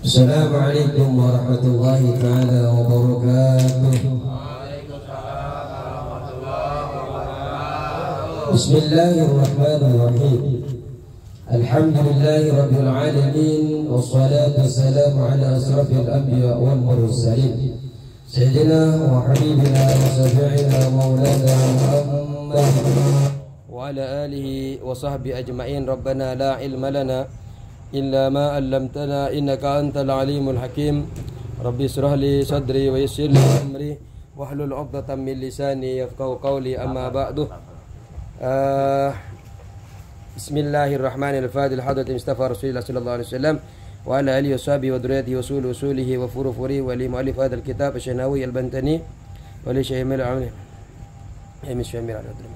Assalamualaikum warahmatullahi taala wabarakatuh. Bismillahirrahmanirrahim. Alhamdulillahi rabbil alamin, wassalatu wassalamu ala asrafil anbiya wal mursalin, sayyidina wa habibina wa syafi'ina maulana Muhammad wa ala alihi wa sahbihi ajma'in. Rabbana la ilma lana illa ma 'allamtana innaka antal alimul hakim. Rabbi israh li sadri wa yassir li amri wahlul 'uqdatam min lisani yafqahu qawli. Amma ba'du. Bismillahirrahmanirrahim. Fadil hadratil Mustafa Rasulullah sallallahu alaihi wasallam wa ala alihi washabihi wa dzurriyyatihi wa usulihi wa furufurihi wa li mu'allif hadzal kitab Asy-Syanawi Al-Bantani wa li Syaimil Amri Syaimil Al-Adrim.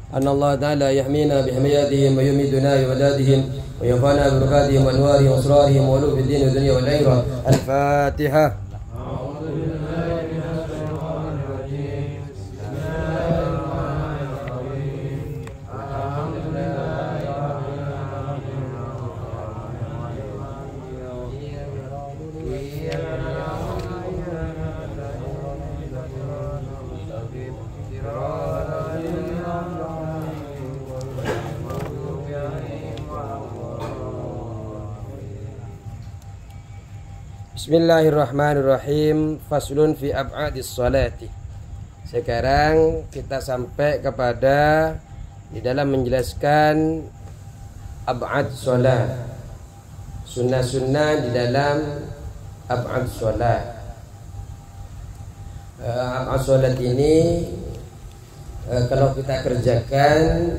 Anna Allah ta'ala yahmina bihimayatihim wa yumiduna biwadadihim wa yanfa'una bibarakatihim wa anwarihim wa asrarihim wa ulu fid din wa dunya wal akhirah. Al-Fatihah. Bismillahirrahmanirrahim. Faslun fi ab'adis salati. Sekarang kita sampai kepada di dalam menjelaskan ab'ad salat, sunnah-sunnah di dalam ab'ad salat. Ab'ad salat ini kalau kita kerjakan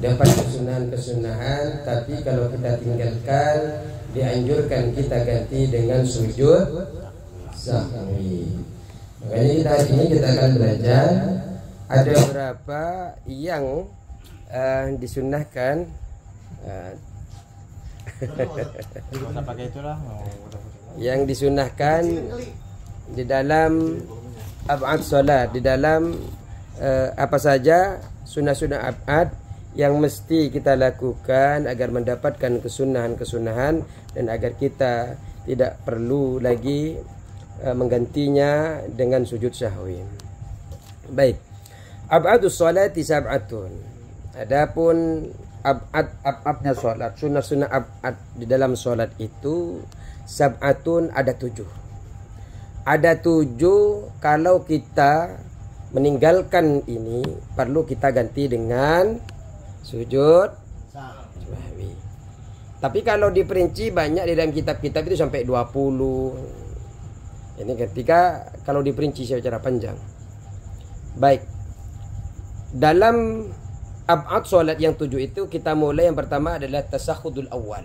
dapat kesunahan-kesunahan, tapi kalau kita tinggalkan dianjurkan kita ganti dengan sujud sahwi. Makanya kita hari ini kita akan belajar ada beberapa yang disunnahkan. Yang disunnahkan di dalam ab'ad salat, di dalam apa saja sunnah-sunnah ab'ad yang mesti kita lakukan agar mendapatkan kesunahan-kesunahan dan agar kita tidak perlu lagi menggantinya dengan sujud sahwi. Baik. Ab'adus salati sab'atun. Adapun ab'adnya salat, sunnah-sunnah ab'ad di dalam salat itu sab'atun, ada 7. Ada 7. Kalau kita meninggalkan ini perlu kita ganti dengan sujud sahwi. Tapi kalau diperinci banyak di dalam kitab-kitab itu sampai 20. Ini ketika kalau diperinci secara panjang. Baik. Dalam ab'ad salat yang 7 itu kita mulai, yang pertama adalah tasahhudul awal.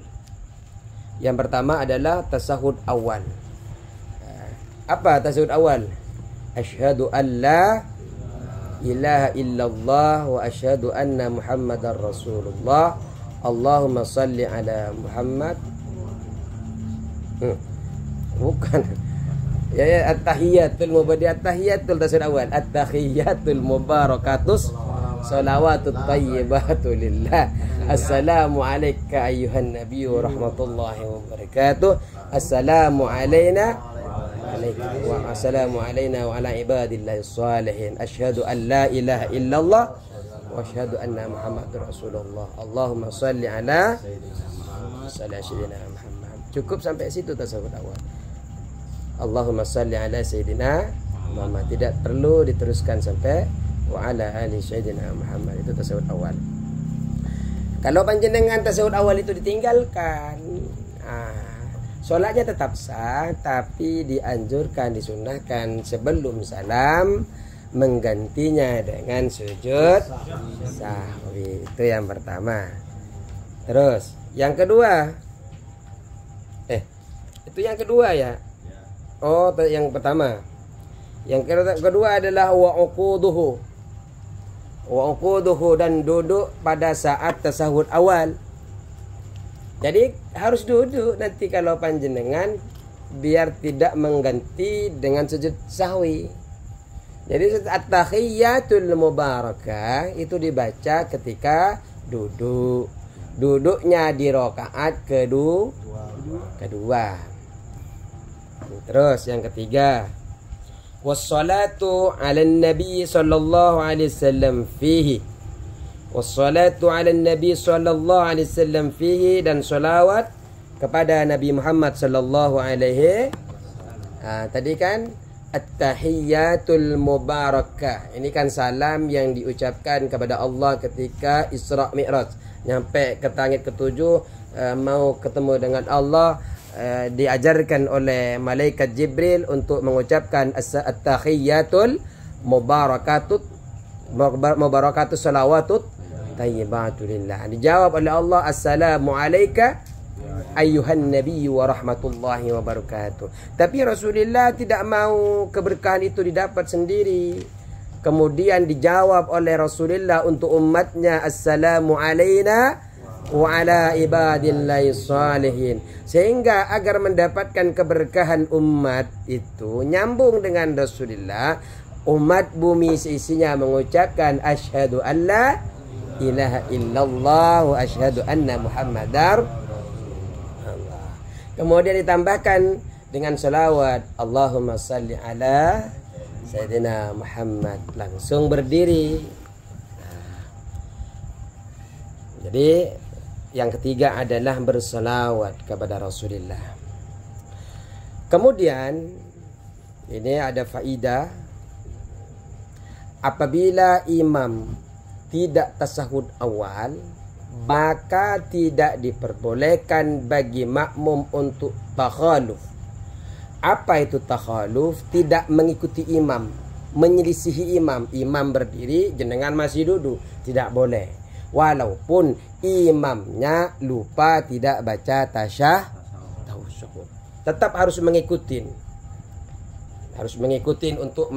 Yang pertama adalah tasahhud awal. Apa tasahhud awal? Asyhadu an la ilaha illallah wa asyhadu anna muhammadar rasulullah. Allahumma salli ala Muhammad. Bukan. Ya, at-tahiyatul mubadi'at, at-tahiyatul tasawwur awal, at-tahiyatul mubarakatus salawatut thayyibatu lillah. Assalamu alayka ayyuhan nabiyyu rahmatullahi wa barakatuh. Assalamu alayna wa assalamu alayna wa ala ibadillahi shalihin. Asyhadu an la ilaha illallah wa asyhadu anna muhammadar rasulullah. Allahumma salli ala sayyidina Muhammad. Cukup sampai situ tasawuf awal. Allahumma salli ala sayyidina Muhammad. Tidak perlu diteruskan sampai wa ala ali sayyidina Muhammad. Itu tasawuf awal. Kalau panjenengan tasawuf awal itu ditinggalkan, solatnya tetap sah, tapi dianjurkan, disunnahkan sebelum salam menggantinya dengan sujud sahwi. Itu yang pertama. Terus yang kedua, itu yang kedua ya. Oh, yang pertama. Yang kedua adalah wa'uquduhu. Wa'uquduhu, dan duduk pada saat tasahud awal. Jadi harus duduk nanti kalau panjenengan, biar tidak mengganti dengan sujud sahwi. Jadi at-tahiyyatul mubarakah itu dibaca ketika duduk. duduknya di rakaat kedua. Terus yang ketiga, wassalatu 'alan nabi sallallahu alaihi wasallam fihi. Wassalatu 'alan nabi sallallahu alaihi wasallam fihi, dan salawat kepada Nabi Muhammad sallallahu alaihi. Tadi kan at-tahiyyatul mubarakah. Ini kan salam yang diucapkan kepada Allah ketika Isra Mi'raj. Nyampe ke langit ketujuh, mau ketemu dengan Allah, diajarkan oleh malaikat Jibril untuk mengucapkan at-tahiyyatul mubarakatut salawatut tayyibatulillah. Dijawab oleh Allah, assalamu alayka ayyuhan nabiy wa rahmatullahi wa barakatuh. Tapi Rasulullah tidak mau keberkahan itu didapat sendiri. Kemudian dijawab oleh Rasulullah untuk umatnya, assalamu alayna wa ala ibadillahi salihin. Sehingga agar mendapatkan keberkahan umat itu nyambung dengan Rasulullah, umat bumi seisinya mengucapkan asyhadu alla ilaha illallah wa asyhadu anna muhammadar. Kemudian ditambahkan dengan salawat, Allahumma salli ala Sayyidina Muhammad. Langsung berdiri. Jadi yang ketiga adalah bersalawat kepada Rasulullah. Kemudian ini ada faidah, apabila imam tidak tasahud awal, maka tidak diperbolehkan bagi makmum untuk takhaluf. Apa itu takhaluf? Tidak mengikuti imam, menyelisihi imam. Imam berdiri, jenengan masih duduk, tidak boleh. Walaupun imamnya lupa tidak baca tasyahud, tetap harus mengikuti. Harus mengikuti untuk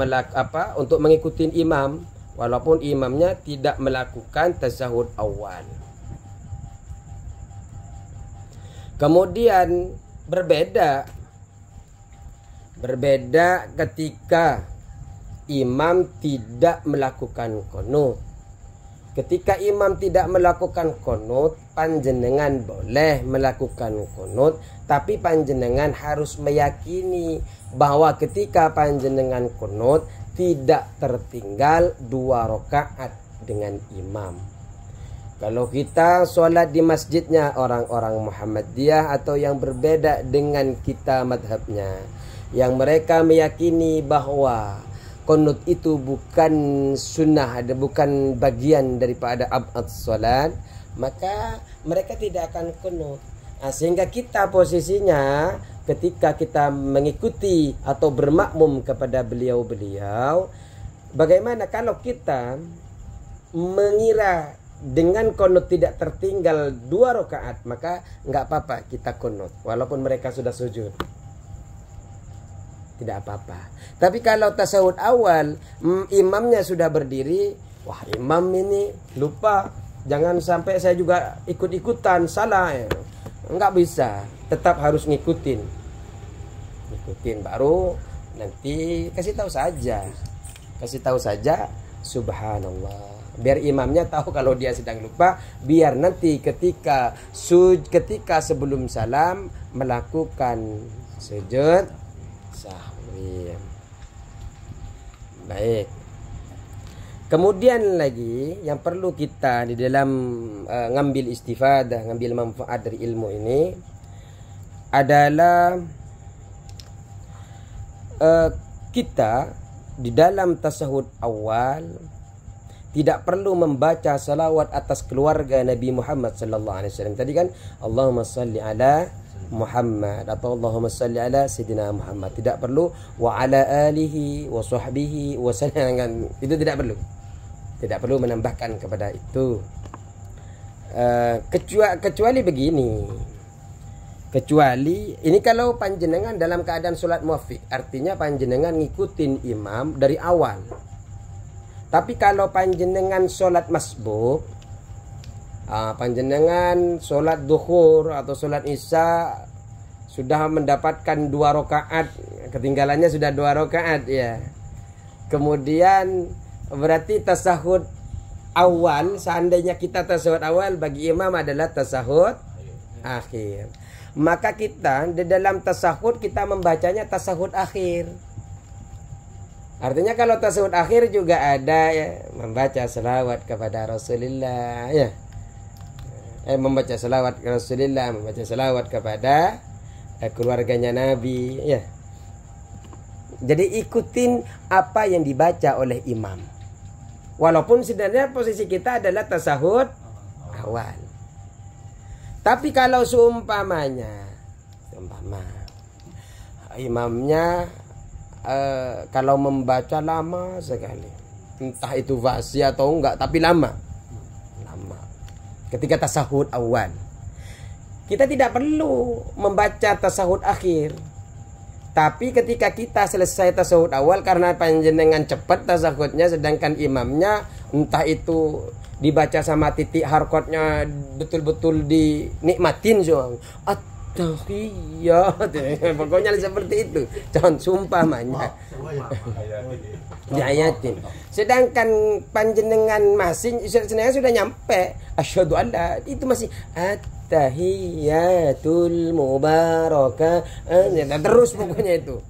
untuk mengikuti imam, walaupun imamnya tidak melakukan tasyahud awal. Kemudian berbeda ketika imam tidak melakukan qunut. Ketika imam tidak melakukan qunut, panjenengan boleh melakukan qunut, tapi panjenengan harus meyakini bahwa ketika panjenengan qunut tidak tertinggal 2 rakaat dengan imam. Kalau kita sholat di masjidnya orang-orang Muhammadiyah atau yang berbeda dengan kita madhabnya, yang mereka meyakini bahwa qunut itu bukan sunnah, bukan bagian daripada abad sholat, maka mereka tidak akan qunut. Sehingga kita posisinya ketika kita mengikuti atau bermakmum kepada beliau-beliau, bagaimana kalau kita mengira dengan qunut tidak tertinggal 2 rakaat, maka nggak apa-apa kita qunut walaupun mereka sudah sujud, tidak apa-apa. Tapi kalau tasawuf awal imamnya sudah berdiri, wah imam ini lupa, jangan sampai saya juga ikut-ikutan salah ya. Nggak bisa, tetap harus ngikutin baru nanti kasih tahu saja subhanallah, biar imamnya tahu kalau dia sedang lupa, biar nanti ketika sebelum salam melakukan sujud sahwi. Baik. Kemudian lagi yang perlu kita di dalam ngambil istifadah, ngambil manfaat dari ilmu ini adalah kita di dalam tasahud awal tidak perlu membaca salawat atas keluarga Nabi Muhammad sallallahu alaihi wasallam. Tadi kan Allahumma salli ala Muhammad atau Allahumma salli ala Sayyidina Muhammad. Tidak perlu wa ala alihi wa sahbihi wa sallam. Itu tidak perlu. Tidak perlu menambahkan kepada itu. Kecuali begini. Kecuali ini kalau panjenengan dalam keadaan sholat muwafiq, artinya panjenengan ngikutin imam dari awal. Tapi kalau panjenengan sholat masbuk, panjenengan sholat duhur atau sholat isya sudah mendapatkan 2 rakaat, ketinggalannya sudah 2 rakaat ya. Kemudian berarti tasahud awal, seandainya kita tasahud awal, bagi imam adalah tasahud akhir. Maka kita di dalam tasahud kita membacanya tasahud akhir. Artinya kalau tasahud akhir juga ada ya, membaca selawat kepada Rasulullah ya. Membaca selawat ke Rasulullah, membaca selawat kepada keluarganya Nabi ya. Jadi ikutin apa yang dibaca oleh imam. Walaupun sebenarnya posisi kita adalah tasahud awal. Tapi kalau seumpamanya imamnya kalau membaca lama sekali, entah itu fasih atau enggak, tapi lama ketika tasahud awal, kita tidak perlu membaca tasahud akhir. Tapi ketika kita selesai tasahud awal, karena panjenengan cepat tasahudnya, sedangkan imamnya entah itu dibaca sama titik harokatnya betul-betul dinikmatin soal at-tahiyyat, pokoknya seperti itu. Contoh sumpamanya diayatin. Sedangkan panjenengan masih sebenarnya sudah nyampe asyhadu alla, itu masih tahiyatul mubarakah, terus pokoknya itu.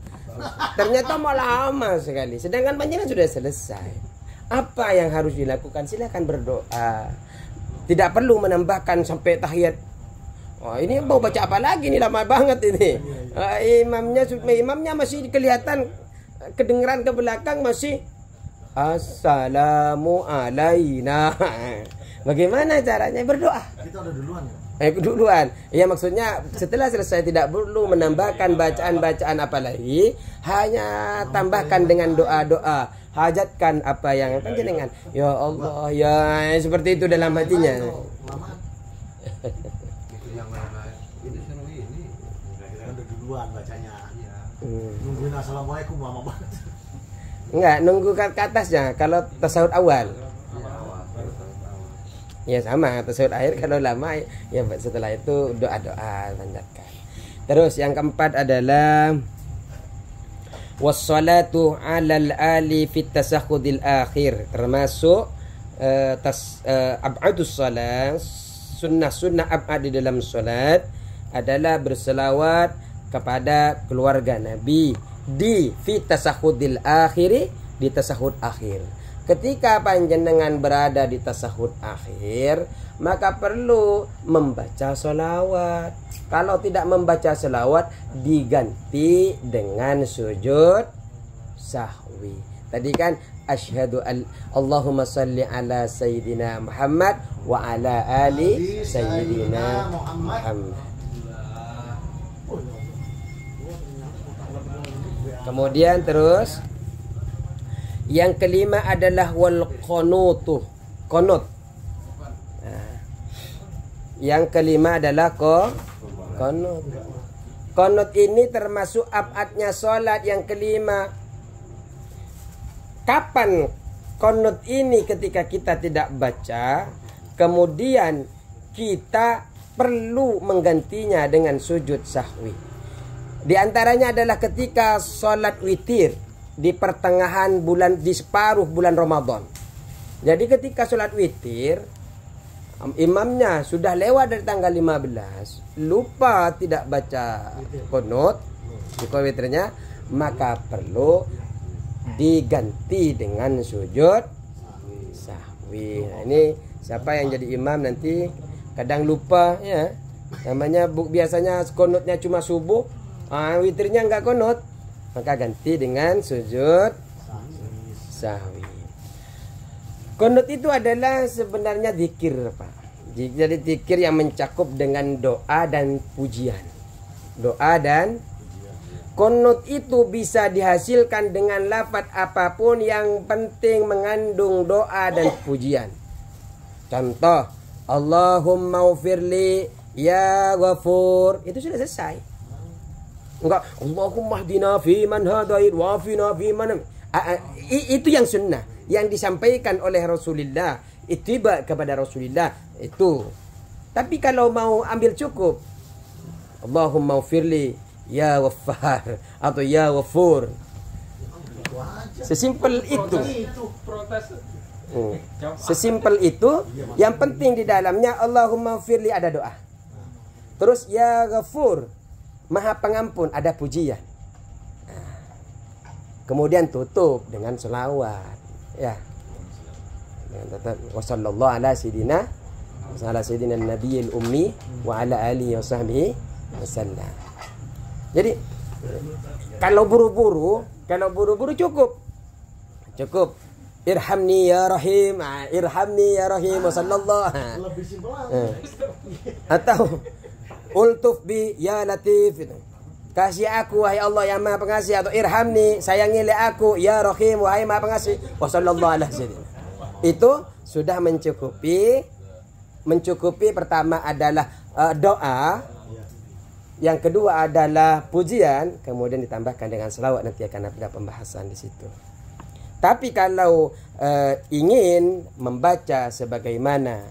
Ternyata malah lama sekali. Sedangkan panjenengan sudah selesai. Apa yang harus dilakukan? Silakan berdoa. Tidak perlu menambahkan sampai tahiyat. Wah, ini mau baca apa lagi? Ini lama banget ini. Imamnya masih kelihatan, kedengeran ke belakang masih assalamu alaina. Bagaimana caranya berdoa? Kita udah duluan ya? Duluan. Ya maksudnya setelah selesai tidak perlu menambahkan bacaan-bacaan apa lagi, hanya tambahkan dengan doa-doa, hajatkan apa yang panjenengan. Ya Allah, ya seperti itu dalam hatinya. Ini udah duluan bacanya. Nungguin assalamualaikum lama banget. Enggak, nunggu ke atasnya kalau tasawuf awal. Ya sama, tasawuf akhir kalau lama ya setelah itu doa-doa panjatkan. Terus yang keempat adalah wassalatu 'alal ali fit tasahhudil akhir, termasuk ab'adus salat, sunnah-sunnah ab'ad di dalam salat adalah berselawat kepada keluarga Nabi di fit tasahhudil akhiri, di tasahud akhir. Ketika panjenengan berada di tasahud akhir, maka perlu membaca sholawat. Kalau tidak membaca sholawat, diganti dengan sujud sahwi. Tadi kan asyhadu Allahumma salli ala sayyidina Muhammad wa ala ali sayyidina Muhammad. Kemudian terus yang kelima adalah wal qanutu, qanut. Nah, yang kelima adalah qanut. Qanut ini termasuk abadnya salat yang kelima. Kapan qanut ini? Ketika kita tidak baca, kemudian kita perlu menggantinya dengan sujud sahwi. Di antaranya adalah ketika salat witir di pertengahan bulan, di separuh bulan Ramadan. Jadi ketika sholat witir, imamnya sudah lewat dari tanggal 15, lupa tidak baca qunut di witirnya, maka perlu diganti dengan sujud sahwi. Nah, ini siapa yang jadi imam nanti kadang lupa ya, namanya biasanya qunutnya cuma subuh, witirnya enggak qunut, maka ganti dengan sujud sahwi. Qunut itu adalah sebenarnya zikir, Pak. Jadi zikir yang mencakup dengan doa dan pujian. Doa dan qunut itu bisa dihasilkan dengan lafaz apapun, yang penting mengandung doa dan pujian. Contoh, Allahumma ufirli ya ghafur, itu sudah selesai. Enggak, Allahumma hdina fi man hadait wa afina fi man. Itu yang sunnah, yang disampaikan oleh Rasulullah, ittiba kepada Rasulullah itu. Tapi kalau mau ambil cukup, Allahumma ufirli ya waffar atau ya ghafur, sesimpel itu. Sesimpel itu. Yang penting di dalamnya Allahumma firli ada doa. Terus ya Ghafur, Maha Pengampun, ada pujian. Kemudian tutup dengan selawat. Ya. Wa sallallahu ala sayyidina nabiyil ummi wa ala alihi wa sahbihi wasallam. Jadi kalau buru-buru cukup. Irhamni ya Rahim, irhamni ya Rahim wa sallallahu. Lebih simpel. Atau ultuf bi ya Latif itu. Kasih aku wahai Allah yang Maha Pengasih, atau irhamni, sayangilah aku ya Rahim wahai Maha Pengasih. Wa sallallahu alaihi wasallam. Itu sudah mencukupi. Pertama adalah doa. Yang kedua adalah pujian, kemudian ditambahkan dengan selawat, nanti akan ada pembahasan di situ. Tapi kalau ingin membaca sebagaimana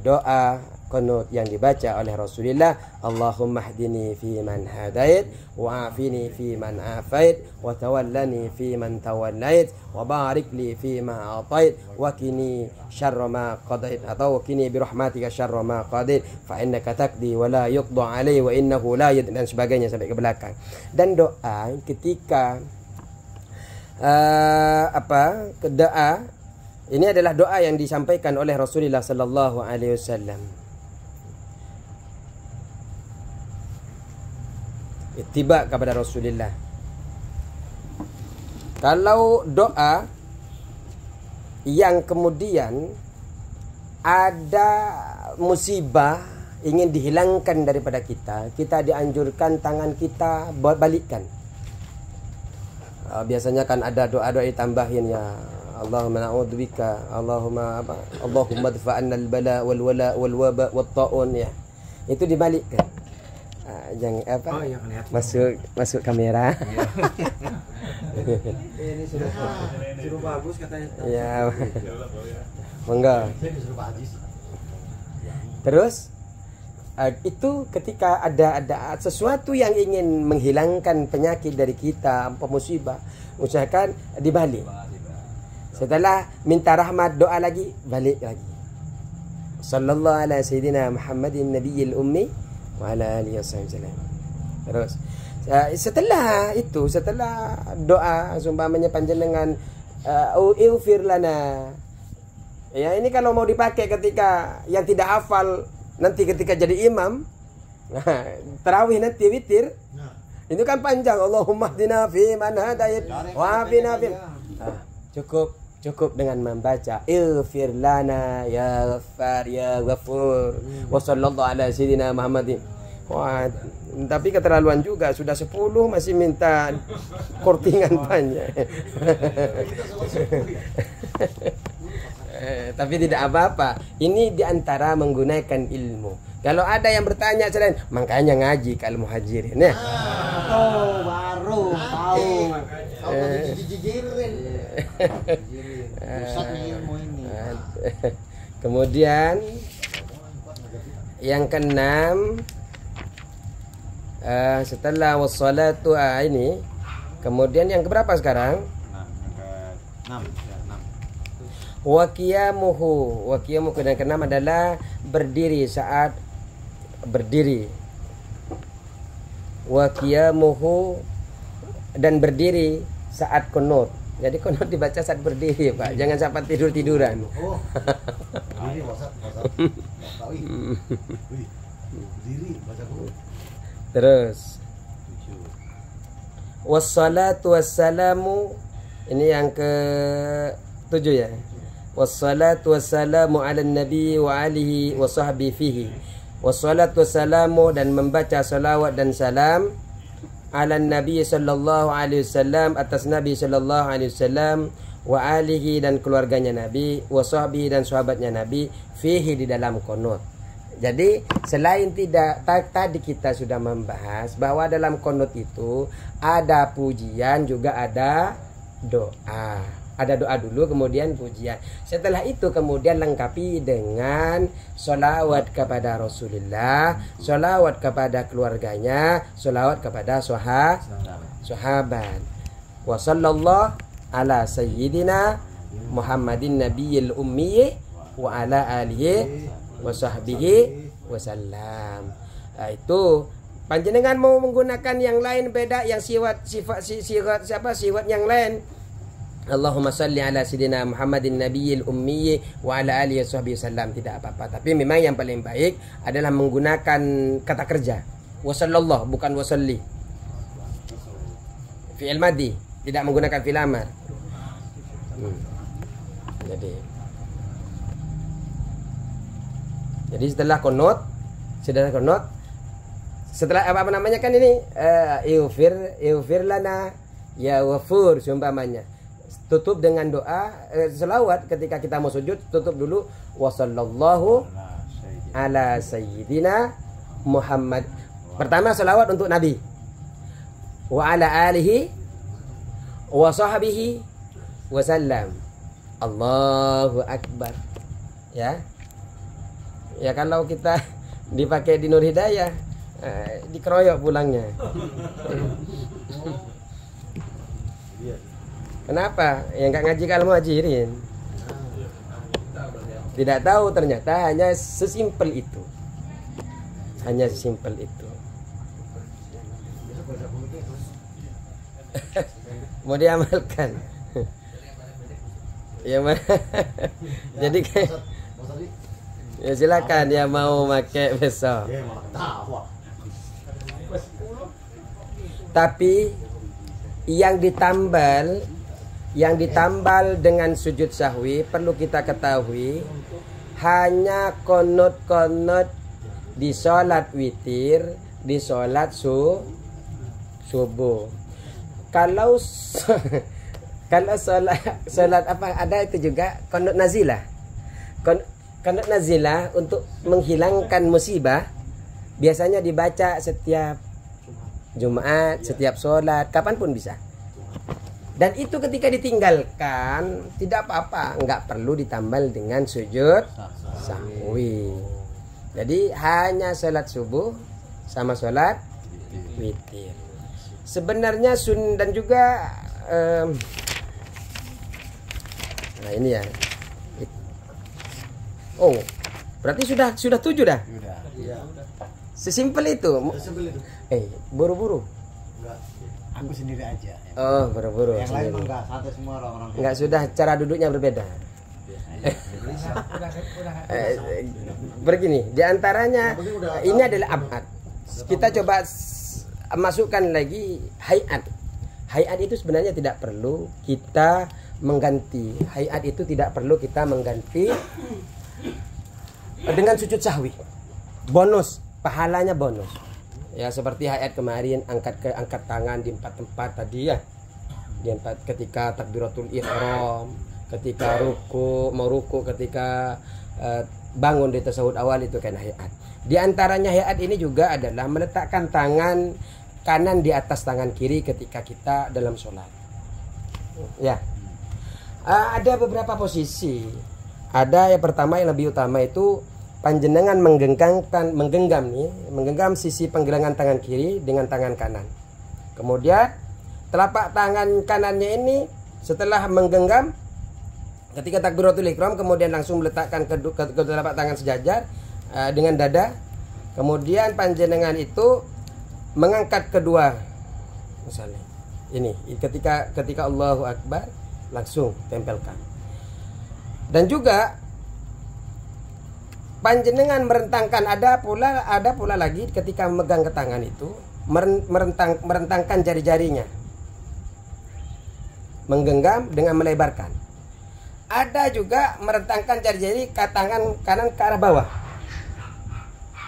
doa qunut yang dibaca oleh Rasulullah, Allahumma hdini fi man hadait, wa afini fi man afait, wa tawallani fi man tawallait, wa barik li fi ma atait, wa kini syarra ma qadait, atau kini bi rahmatika syarra ma qadait, fa innaka taqdi wa la yuqda alaihi wa innahu la yud, dan sebagainya sampai ke belakang. Dan doa ketika doa ini adalah doa yang disampaikan oleh Rasulullah sallallahu alaihi wasallam. Ittiba kepada Rasulullah. Kalau doa yang kemudian ada musibah ingin dihilangkan daripada kita, kita dianjurkan tangan kita balikkan. Biasanya kan ada doa-doa ditambahin ya. Allahumma na'udzubika, Allahumma dfa'anna al-bala wal wala wal waba wat ta'un ya. Itu dibalikkan. Jangan masuk kamera. Ini sudah bagus katanya. Ya. Monggo. Terus itu ketika ada sesuatu yang ingin menghilangkan penyakit dari kita, musibah, usahakan dibalik. Setelah minta rahmat, doa lagi, balik lagi. Sallallahu ala sayyidina Muhammadin nabiyil ummi wa ala alihi wasallam. Terus setelah doa seumpamanya panjenengan ighfir lana. Ya, ini kalau mau dipakai ketika yang tidak hafal, nanti ketika jadi imam, tarawih nanti witir. Itu kan panjang. Allahumma hdina fi man hadait wa afina fi. Cukup dengan membaca ighfir lana ya Ghaffar ya Ghafur wa sallallahu ala sayyidina Muhammadin. Wah, tapi keterlaluan juga, sudah 10 masih minta kortingan banyak. Tapi tidak apa-apa. Ini diantara menggunakan ilmu. Kalau ada yang bertanya selain, makanya ngaji kalau muhajirin ya. Oh, baru tahu. Tahu dijijirin. Pusatnya ilmu ini. Kemudian yang keenam, setelah wassalatu ini, kemudian yang keberapa sekarang? 6. Wa qiyamuhu dan keenam adalah berdiri saat berdiri. Wa qiyamuhu dan berdiri saat qunut. Jadi qunut dibaca saat berdiri, Pak. Jangan sampai tidur-tiduran. Oh. Berdiri wasat. Berdiri baca qunut. Terus wassalatu wassalamu, ini yang ke-7 ya. Wassalatu wassalamu ala nabi wa alihi wa sahbihi fihi. Wassalatu wassalamu, dan membaca salawat dan salam ala nabi sallallahu alaihi wasallam, atas nabi sallallahu alaihi wasallam, wa alihi dan keluarganya nabi, wa sahbihi dan sahabatnya nabi, fihi di dalam qunut. Jadi selain tidak, tadi kita sudah membahas bahwa dalam qunut itu ada pujian juga ada doa. Ada doa dulu kemudian pujian. Setelah itu kemudian lengkapi dengan sholawat kepada Rasulullah, sholawat kepada keluarganya, sholawat kepada sahabat. Wa sallallahu ala sayyidina Muhammadin nabiyil ummi wa ala alihi wa sahbihi wasallam. Itu panjenengan mau menggunakan yang lain beda, yang sifat yang lain. Allahumma salli ala sayyidina Muhammadin nabiyil ummi wa ala alihi washabbihi wasallam, tidak apa-apa. Tapi memang yang paling baik adalah menggunakan kata kerja. Wasallallahu bukan wasalli. Fi'il madhi, tidak menggunakan fi'il amar. Jadi setelah konot, setelah apa namanya kan ini ighfir lana ya wafur seumpamanya. Tutup dengan doa selawat ketika kita mau sujud, tutup dulu wasallallahu ala sayyidina Muhammad. Pertama selawat untuk Nabi. Wa ala alihi wa sahbihi wasallam. Allahu akbar. Ya. Ya kalau kita dipakai di Nur Hidayah dikeroyok pulangnya. Kenapa? Ya nggak ngaji kalau muhajirin. Tidak tahu ternyata hanya sesimpel itu. Hanya sesimpel itu. Mau diamalkan. Ya jadi ya silakan ya mau pakai besok. Tapi yang ditambal dengan sujud sahwi perlu kita ketahui hanya konot-konot di sholat witir, di sholat subuh. Kalau sholat apa ada itu juga konot nazilah. Konot nazilah untuk menghilangkan musibah biasanya dibaca setiap Jumat, setiap sholat, kapanpun bisa. Dan itu ketika ditinggalkan tidak apa-apa, nggak perlu ditambal dengan sujud sahwi. Jadi hanya sholat subuh sama sholat witir. Sebenarnya dan juga nah ini ya. Oh, berarti sudah 7 dah. Sesimpel itu. Buru-buru. Aku sendiri aja. Oh, buru-buru. Yang lain enggak, santai semua orang-orang. Enggak, sudah cara duduknya berbeda. Begini, diantaranya ini adalah abad. Kita coba masukkan lagi hayat. Hayat itu sebenarnya tidak perlu kita mengganti. Hayat itu tidak perlu kita mengganti dengan sujud sahwi. Bonus, pahalanya bonus. Ya seperti hayat kemarin angkat tangan di 4 tempat tadi ya. Di 4 ketika takbiratul ihram, ketika mau ruku, ketika bangun di tasyahud awal itu kan hayat. Di antaranya hayat ini juga adalah meletakkan tangan kanan di atas tangan kiri ketika kita dalam sholat. Ya. Ada beberapa posisi. Ada yang pertama yang lebih utama itu panjenengan menggenggam sisi penggelangan tangan kiri dengan tangan kanan. Kemudian telapak tangan kanannya ini setelah menggenggam ketika takbiratul ihram kemudian langsung meletakkan ke telapak tangan sejajar dengan dada. Kemudian panjenengan itu mengangkat kedua, misalnya ini ketika Allahu Akbar langsung tempelkan. Dan juga panjenengan merentangkan, ada pula lagi ketika memegang ke tangan itu merentangkan jari-jarinya, menggenggam dengan melebarkan. Ada juga merentangkan jari-jari ke tangan kanan ke arah bawah.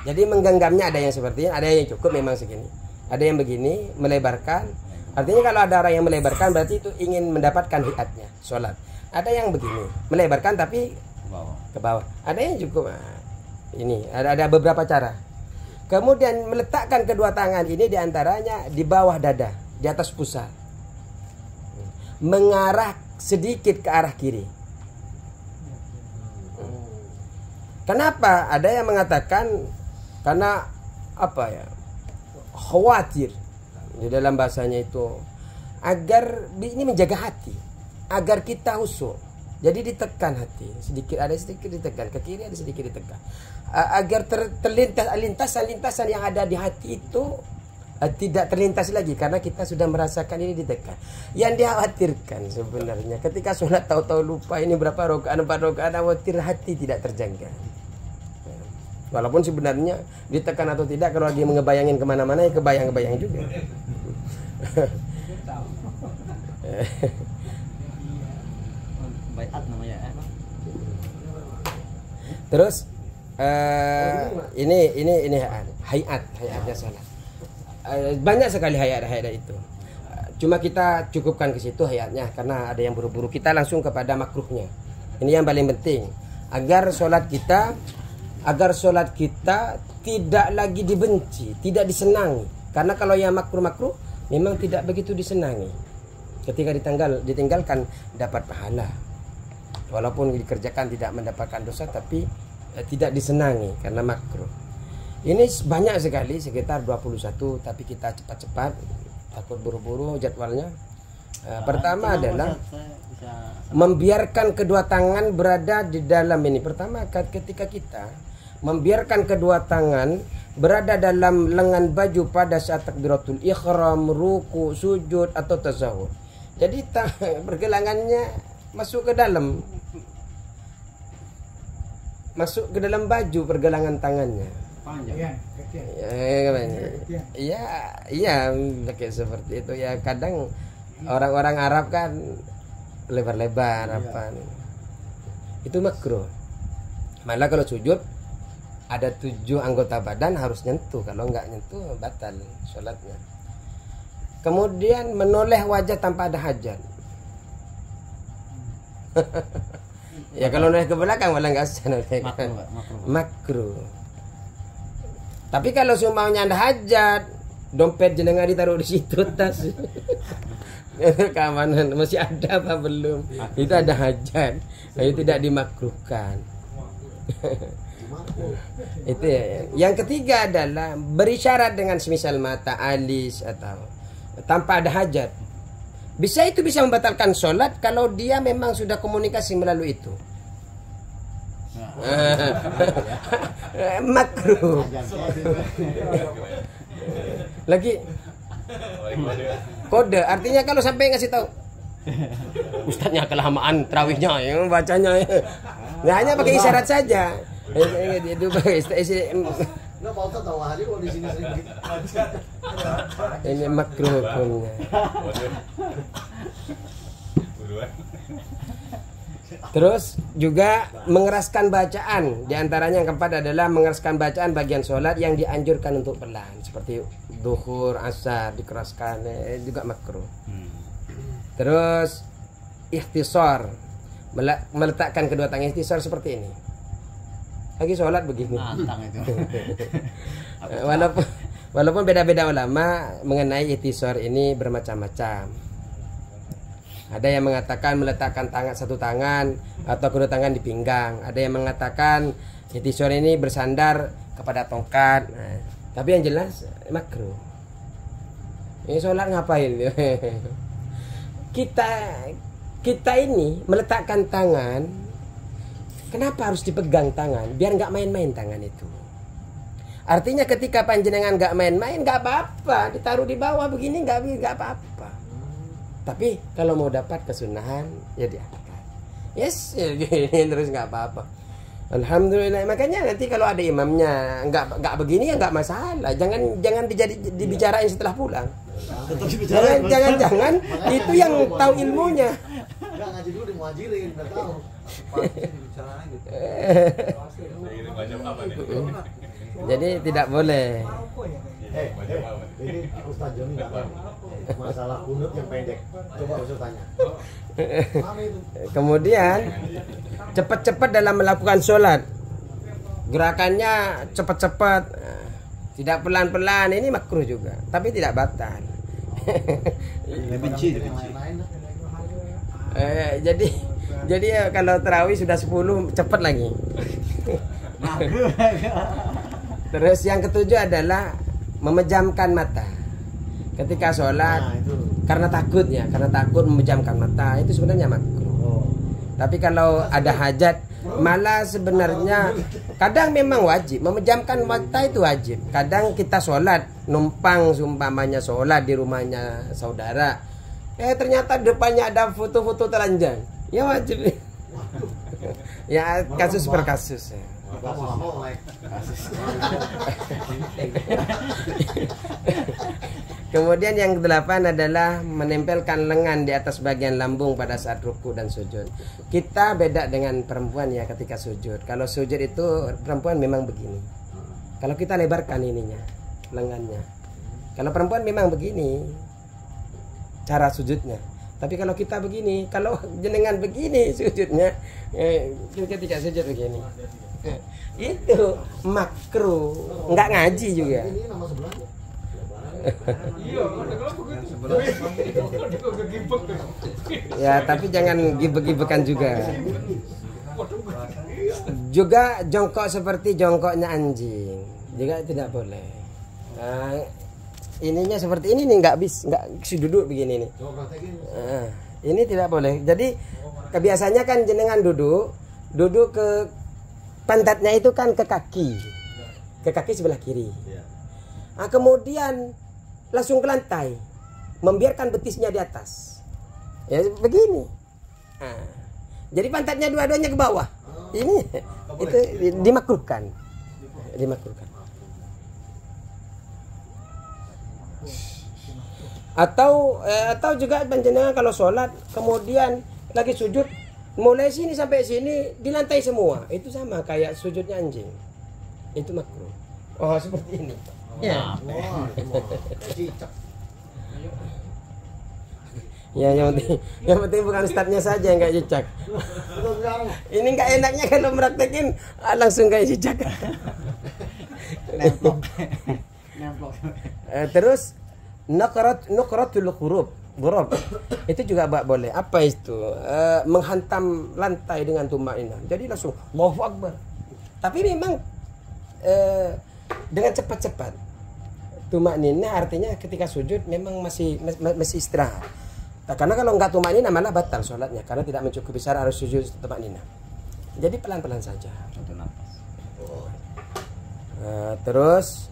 Jadi menggenggamnya ada yang seperti ini, ada yang cukup memang segini, ada yang begini melebarkan. Artinya kalau ada orang yang melebarkan berarti itu ingin mendapatkan hiatnya sholat. Ada yang begini melebarkan tapi ke bawah. Ada yang cukup. Ini ada beberapa cara. Kemudian meletakkan kedua tangan ini diantaranya di bawah dada, di atas pusar, mengarah sedikit ke arah kiri. Kenapa? Ada yang mengatakan karena apa ya? Khawatir di dalam bahasanya itu agar ini menjaga hati, agar kita khusyuk. Jadi ditekan hati, sedikit ada sedikit ditekan, ke kiri ada sedikit ditekan. Agar terlintas lintasan-lintasan yang ada di hati itu tidak terlintas lagi karena kita sudah merasakan ini ditekan. Yang dikhawatirkan sebenarnya ketika sholat tahu-tahu lupa ini berapa rakaat, 4 rakaat, khawatir hati tidak terjaga. Walaupun sebenarnya ditekan atau tidak kalau lagi ngebayangin kemana-mana ya kebayang-kebayang juga. Baiat namanya. Terus ini hayatnya salat. Banyak sekali hayat itu. Cuma kita cukupkan ke situ hayatnya karena ada yang buru-buru. Kita langsung kepada makruhnya. Ini yang paling penting agar sholat kita tidak lagi dibenci, tidak disenangi. Karena kalau yang makruh memang tidak begitu disenangi. Ketika ditinggalkan dapat pahala. Walaupun dikerjakan tidak mendapatkan dosa tapi tidak disenangi karena makruh. Ini banyak sekali sekitar 21 tapi kita cepat-cepat takut buru-buru jadwalnya. Pertama adalah membiarkan kedua tangan berada di dalam ini. Pertama ketika kita membiarkan kedua tangan berada dalam lengan baju pada saat takbiratul ihram, ruku, sujud atau tashahhud. Jadi pergelangannya masuk ke dalam baju pergelangan tangannya. Panjang. Iya pakai seperti itu ya. Kadang orang-orang Arab kan lebar-lebar apa. Itu makruh. Malah kalau sujud ada 7 anggota badan harus nyentuh. Kalau enggak nyentuh batal sholatnya. Kemudian menoleh wajah tanpa ada hajat. Ya kalau noleh ke belakang malah enggak usah noleh. Makruh. Tapi kalau semuanya ada hajat, dompet jenengan ditaruh di situ tas. Keamanan masih ada apa belum? Itu ada hajat. Nah, itu tidak dimakruhkan. Itu ya. Yang ketiga adalah berisyarat dengan semisal mata, alis atau tanpa ada hajat. Itu bisa membatalkan sholat kalau dia memang sudah komunikasi melalui itu. Makruh. Lagi kode artinya kalau sampai ngasih tahu ustadznya kelamaan terawihnya ya bacanya ya. Nah, hanya pakai isyarat saja. Itu pakai Enggak Pak Ustaz tahu hari kalau di sini sering gitu. ini makruh hukumnya. Terus juga mengeraskan bacaan. Di antaranya yang keempat adalah mengeraskan bacaan bagian sholat yang dianjurkan untuk pelan, seperti duhur, asar dikeraskan, juga makruh. Terus ikhtisar, meletakkan kedua tangan ikhtisar seperti ini. Lagi sholat begini. Walaupun beda-beda ulama mengenai ikhtisar ini bermacam-macam. Ada yang mengatakan meletakkan satu tangan atau kedua tangan di pinggang. Ada yang mengatakan ikhtisar ini bersandar kepada tongkat. Nah, tapi yang jelas makruh. Ini sholat ngapain? Kita ini meletakkan tangan. Kenapa harus dipegang tangan? Biar nggak main-main tangan itu. Artinya ketika panjenengan nggak main-main nggak apa-apa, ditaruh di bawah begini nggak apa-apa. Tapi kalau mau dapat kesunahan ya diangkat. Yes, ya gini terus nggak apa-apa. Alhamdulillah. Makanya nanti kalau ada imamnya nggak begini ya nggak masalah. Jangan dibicarain setelah pulang. Jangan itu yang tahu ilmunya. Enggak ngaji dulu di muhajirin udah tahu. Jadi tidak boleh. Ini Ustaz Joni enggak tahu. Masalah kunut yang pendek. Coba Ustaz tanya. Kemudian cepat-cepat dalam melakukan sholat. Gerakannya cepat-cepat, tidak pelan-pelan. Ini makruh juga, tapi tidak batal. Jadi kalau tarawih sudah 10 cepat lagi. Terus yang ketujuh adalah memejamkan mata ketika sholat. Karena takut memejamkan mata itu sebenarnya makruh. Tapi kalau ada hajat, malah sebenarnya kadang memang wajib memejamkan mata, itu wajib. Kadang kita sholat numpang, sumpamanya sholat di rumahnya saudara, ternyata depannya ada foto-foto telanjang, ya wajib. Ya kasus per kasus. Kemudian yang ke-8 adalah menempelkan lengan di atas bagian lambung pada saat ruku dan sujud. Kita beda dengan perempuan ya ketika sujud. Kalau sujud itu perempuan memang begini. Kalau kita lebarkan ininya, lengannya. Kalau perempuan memang begini cara sujudnya. Tapi kalau kita begini, kalau jenengan begini sujudnya, kita tidak sujud begini. Itu makruh, nggak ngaji juga. Ya, tapi jangan gibek-gibekan juga. Juga jongkok seperti jongkoknya anjing juga tidak boleh. Nah, ininya seperti ini nih, nggak duduk begini nih. Ini tidak boleh. Jadi kebiasaannya kan jenengan duduk ke pantatnya itu kan ke kaki sebelah kiri. Nah, kemudian langsung ke lantai, membiarkan betisnya di atas. Ya begini. Nah, jadi pantatnya dua-duanya ke bawah. Ini itu dimakruhkan. Atau juga panjenengan kalau sholat kemudian lagi sujud mulai sini sampai sini di lantai semua, itu sama kayak sujudnya anjing. Itu makruh. Oh, seperti ini. Ya. Ya, yang penting bukan ustadznya saja yang kayak cicak. Ini nggak enaknya kalau meraktekin langsung kayak cicak. Terus nukratul ghurub. Itu juga boleh. Apa itu? Menghantam lantai dengan tumainah. Jadi langsung Allahu Akbar. Tapi memang dengan cepat-cepat. Tumainah artinya ketika sujud memang masih istirahat. Nah, karena kalau enggak tumainah malah batal sholatnya, karena tidak mencukupi syarat harus sujud tumainah. Jadi pelan-pelan saja. Terus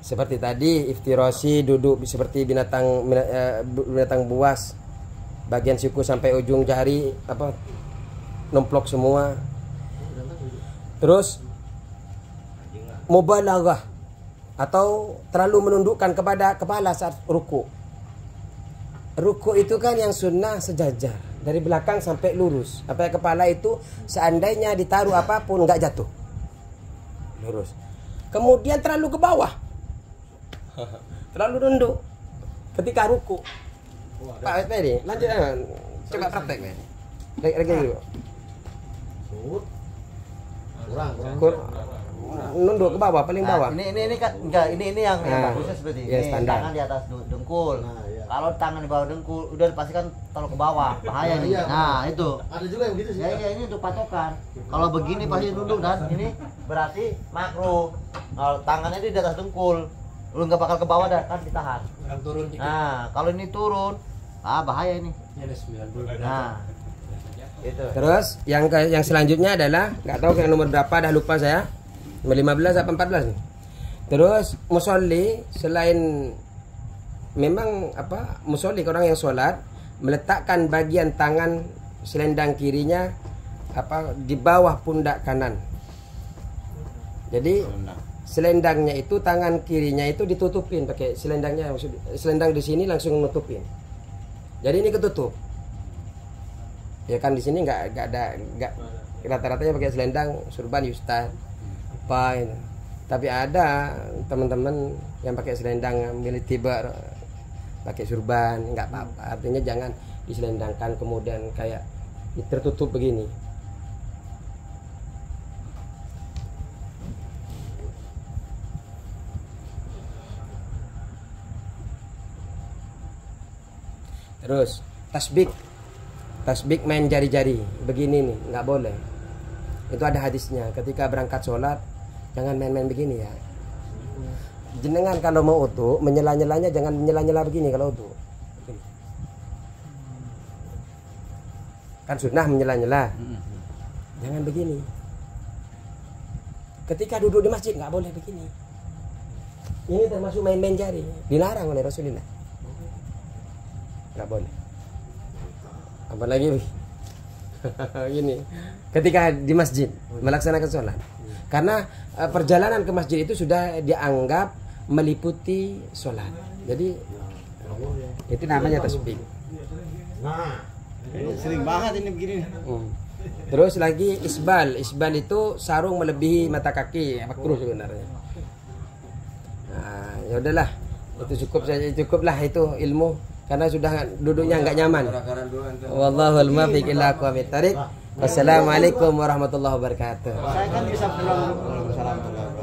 seperti tadi iftirasi, duduk seperti binatang buas, bagian siku sampai ujung jari nomplok semua. Terus mubalaghah atau terlalu menundukkan kepada kepala saat ruku. Ruku itu kan yang sunnah sejajar dari belakang sampai lurus. Sampai kepala itu seandainya ditaruh apapun nggak jatuh, lurus. Kemudian terlalu ke bawah, terlalu nunduk ketika ruku. Pak Ferry, lanjut, coba praktek nih. Lagi dulu. Kurang. Nunduk ke bawah, paling bawah. Ini kan enggak, ini yang bagusnya seperti ini. Standar. Tangan di atas dengkul. Kalau tangan di bawah dengkul udah pasti kan taruh ke bawah, bahaya nih. Nah, itu. Ada juga yang begitu sih. Ya, ini untuk patokan. Kalau begini pasti nunduk, dan ini berarti makruh. Kalau tangannya di atas dengkul, lu nggak bakal ke bawah dah, kan ditahan. Turun dikit. Nah, kalau ini turun, bahaya ini. Nah, itu. Terus yang selanjutnya adalah nggak tahu yang nomor berapa, dah lupa saya. 15 atau 14 nih. Terus musolli, selain memang musolli, orang yang sholat meletakkan bagian tangan selendang kirinya di bawah pundak kanan. Jadi selendangnya itu, tangan kirinya itu ditutupin pakai selendangnya, selendang di sini langsung nutupin. Jadi ini ketutup. Ya kan di sini nggak rata-ratanya pakai selendang surban ustaz. Tapi ada teman-teman yang pakai selendang milik tiba pakai surban, nggak apa-apa. Artinya jangan diselendangkan kemudian kayak tertutup begini. Terus tasbik main jari-jari begini nih, nggak boleh. Itu ada hadisnya, ketika berangkat sholat jangan main-main begini ya. Jenengan kalau mau wudu, menyela-nyelanya jangan menyela-nyela begini kalau wudu. Kan sunnah menyela-nyela. Jangan begini. Ketika duduk di masjid nggak boleh begini. Ini termasuk main-main jari, dilarang oleh Rasulullah. Nggak boleh. Apalagi gini, ketika di masjid melaksanakan sholat, karena perjalanan ke masjid itu sudah dianggap meliputi sholat. Jadi itu namanya tasbih. Nah, ini sering banget ini begini. Terus lagi isbal. Isbal itu sarung melebihi mata kaki, makruh sebenarnya. Nah, ya udahlah. Itu cukuplah itu ilmu karena sudah duduknya enggak nyaman. Wallahul muwaffiq ila aqwamit thariq. Wassalamualaikum warahmatullahi wabarakatuh. Saya kan bisa pulang. Waalaikumsalam.